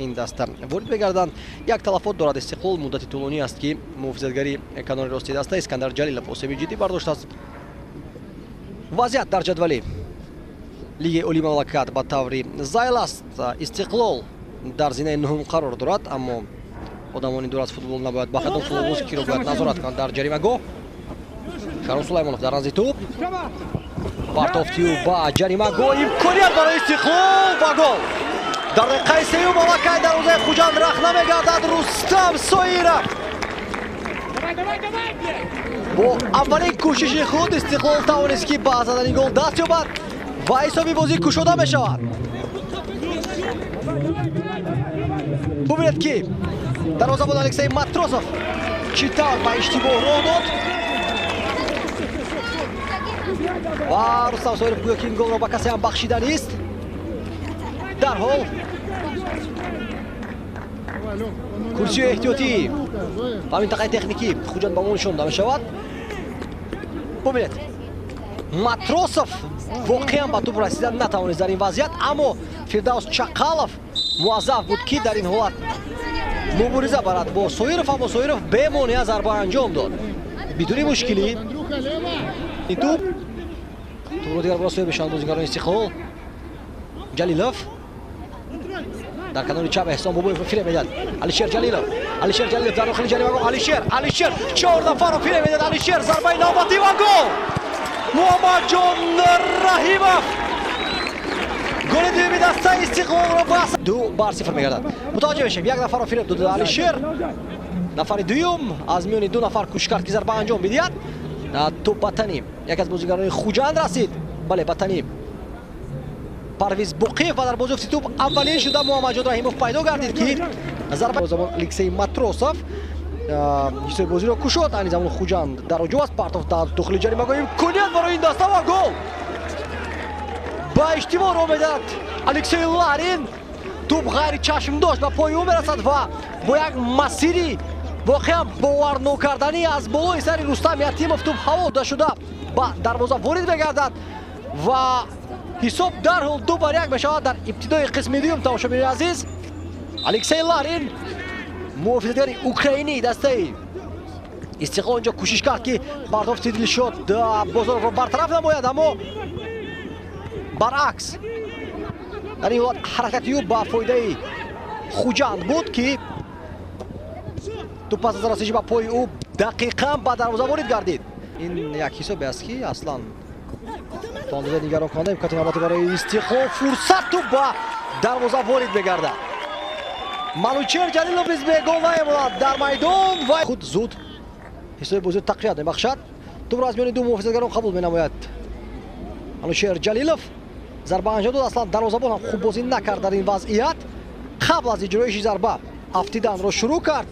این دسته ورود بگردند. یک تلفات دارد استقلال، مدت طولانی است که محافظتگری کنار راستی دسته اسکندر جلیلов осеби جدی برداشته است. وضعیت در جدول لیگ اولی مملکت به طور ضایع است. استقلال در زینه نهم قرار دارد، اما آدمانی دور از فوتبال نباید به خدمت فوتبال که رو باید نظارت کنند. در جریمه گاه شارون سلیمانов در نزد توپ بартофтиу ба جریمه گاه امکانیت برای استقلال و گل. در دقیقه سوم مملکت دروازه خوجند رخ نمیگردد. رستم سویرов با اولین کوشش خود استقلال توانست که به زدن گل دست یابد و حسابی بازی کشوده می شود. ببینید که دروازه‌بان الکسی ماتروسов چطور به اشتباه راه داد و رستم سویرов گویا که این گل را به کسی هم بخشیده نیست. در حال کرسی احتیاطی و منطقه تکنیکی خوجند به ما نشانده می شود. ببینید ماتروسов واقعا به توپ رسیدن نتوانست در این وضعیت، اما فردوس چقالов موظف بود که در این حالت مبارزه برد با سویرов، اما سویرов بمانع ضربه انجام داد بدون مشکلی. این توپ رو دیگر برای سوی بشن بازیگران استقلال. جلیلov در کنار چپ احسان بابویف فیره میداد. علیشیر جلیلov در داخل جریمه گاه. علیشیر 4 نفر رو فیره میداد. علیشیر ضربه نوبتی و گل. محمد جان رحیمov گل دومی دسته استقلال را بس 2-0 میگردد. متوجه بشیم یک نفر رو فیره داد علیشیر، نفر دوم از میان 2 نفر کوشش کرد که ضربه انجام بدهد. توپ به تنیم یک از بازیگران خوجند رسید. بله به تنیم پرویز بوقیف و در بازی توپ اولین شده محمد جان رحیمov پیدا گردید که ضربه زمان الکسی ماتروسov حساب بازی را کشود. این زمان خوجند در هجوم است. پرتاف در داخل جریمه گاه امکانیت برای این دسته و گل. با اشتباه را میدهد الکسی لارین. توپ غیر چشم داشت و پای او میرسد و با یک مسیری واقعا باور نکردنی از بالای سر رستم یتیمov توپ هوا شده با دروازه وارد میگردد و حساب در حال 2-1 میشود. در ابتدای قسم دوم تماشاچیان عزیز الکسی لارین محافظتگر اوکراینی دسته استقلال اینجا کوشش کرد که پرتاف تدلیل شد بزرگ را برطرف نماید، اما برعکس در این حالت حرکتی او با فایده خوجند بود که تو پس از رسیدگی به پای او دقیقاً به دروازه وارد گردید. این یک حسابی است که اصلا تاندازه نگران کننده امکاناتی نباید برای استقلال فرصت تو با دروازه وارد بگردد. منوچهر جلیلov به گل نیامد در میدان و خود زود حساب بازی تقویت میبخشد. توپ را از میان 2 محافظتگران قبول مینماید. منوچهر جلیلov ضربه انجام داد. اصلا دروازه‌بان هم خوب بازی نکرد در این وضعیت. قبل از اجرای ضربه افتیدن را شروع کرد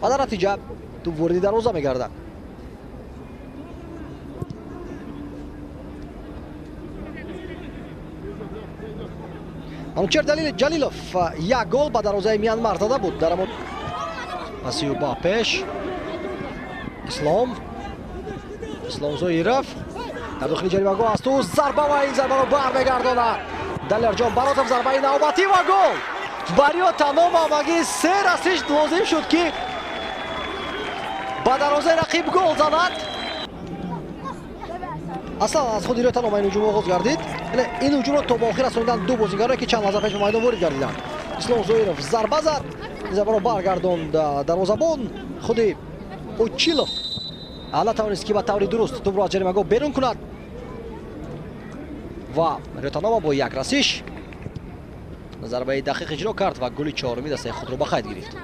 و در نتیجه توپ وارد دروازه میگردد. منوچهر جلیلov یک گل به دروازه میانمار زده بود. در امون مسیو با پیش اسلام زویرov در داخل جریمه گاه است و ضربه و این ضربه رو برمیگرداند دلرجان براتov. ضربه نوبتی و گل برای تمام آماگی 3 رسیش لازم شد که با دروازه رقیب گل زند. اصلا از خود تمام این هجوم آغاز گردید. این هجوم را تا به آخر رساندن 2 بازیگر که چند لحظه پیش به میدان وارد گردیدند. اسلام زویرov ضربه زد، ضربه را برگرداند دروازه‌بان خود اوچیلov حالا توانست که به طور درست توپ را از جریمه گاه بیرون کند و ریتانووا با یک رسیش ضربه دقیق اجرا کرد و گل 4 دسته خود را به خرید گرفت.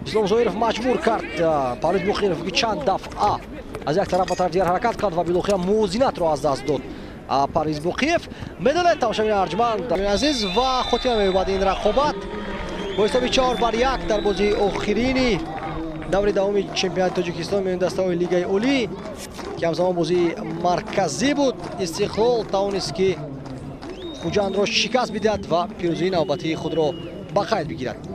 اسلام زویرov مجبور کرد پرویز بوقیف که چند دفعه از یک طرف به طرف دیگر حرکت کرد و بالاخره موزینت را از دست داد. پرویز بوقیف میدانید تماشاچیان ارجمند عزیز و خاتمه می‌یابد این رقابت با حساب 4-1 در بازی آخرین دور دوم چمپیونات تاجیکستان میان دسته‌های لیگ اولی که همزمان بازی مرکزی بود. استقلال توانست که خوجند را شکست بدهد و پیروزی نوبتی خود را به خرید بگیرد.